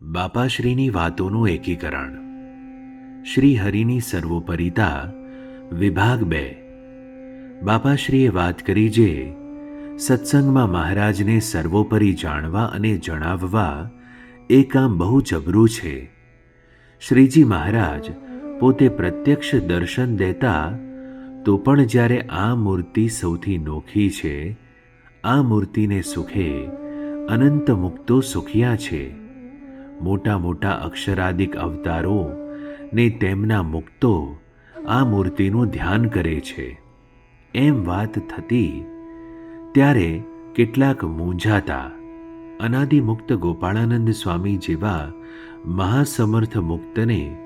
બાપાશ્રીની વાતોનું એકીકરણ. શ્રી હરિની સર્વોપરિતા વિભાગ 2. બાપાશ્રીએ વાત કરી જે સત્સંગમાં મહારાજને સર્વોપરી જાણવા અને જણાવવા એ કામ બહુ જબરું છે. શ્રીજી મહારાજ પોતે પ્રત્યક્ષ દર્શન દેતા તો પણ જ્યારે આ મૂર્તિ સૌથી નોખી છે, આ મૂર્તિને સુખે અનંત મુક્તો સુખ્યા છે. મોટા મોટા અક્ષરાદિક અવતારો ને તેમના મુક્તો આ મૂર્તિનું ધ્યાન કરે છે. એમ વાત થતી ત્યારે કેટલાક મૂંઝાતા અનાદિમુક્ત ગોપાળાનંદ સ્વામી જેવા મહાસમર્થ મુક્તને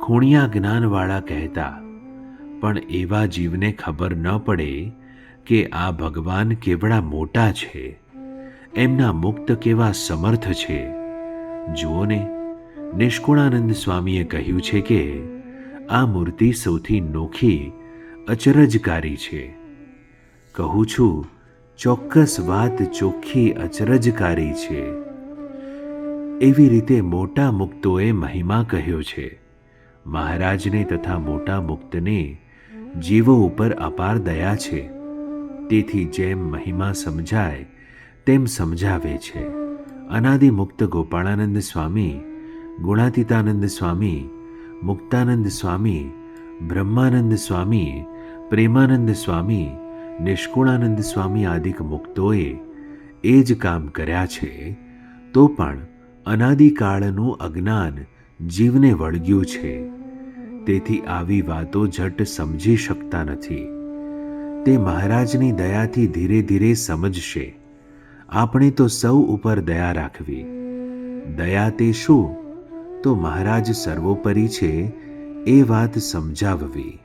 ખૂણિયા જ્ઞાનવાળા કહેતા, પણ એવા જીવને ખબર ન પડે કે આ ભગવાન કેવડા મોટા છે, એમના મુક્ત કેવા સમર્થ છે. જુઓને, નિષ્કુળાનંદ સ્વામીએ કહ્યું છે કે આ મૂર્તિ સૌથી નોખી અચરજકારી છે. કહું છું, ચોક્કસ વાત ચોખ્ખી અચરજકારી છે. એવી રીતે મોટા મુક્તોએ મહિમા કહ્યો છે. મહારાજને તથા મોટા મુક્તને જીવો ઉપર અપાર દયા છે. તેથી જેમ મહિમા સમજાય તેમ સમજાવે છે. અનાદિમુક્ત ગોપાળાનંદ સ્વામી, ગુણાતીતાનંદ સ્વામી, મુક્તાનંદ સ્વામી, બ્રહ્માનંદ સ્વામી, પ્રેમાનંદ સ્વામી, નિષ્કુળાનંદ સ્વામી આદિક મુક્તોએ એ જ કામ કર્યા છે. તો પણ અનાદિકાળનું અજ્ઞાન જીવને વળગ્યું છે. તેથી આવી વાતો ઝટ સમજી શકતા નથી. તે મહારાજની દયાથી ધીરે ધીરે સમજશે. આપણે તો સૌ ઉપર દયા રાખવી. દયા તે શું? તો મહારાજ સર્વોપરી છે એ વાત સમજાવવી.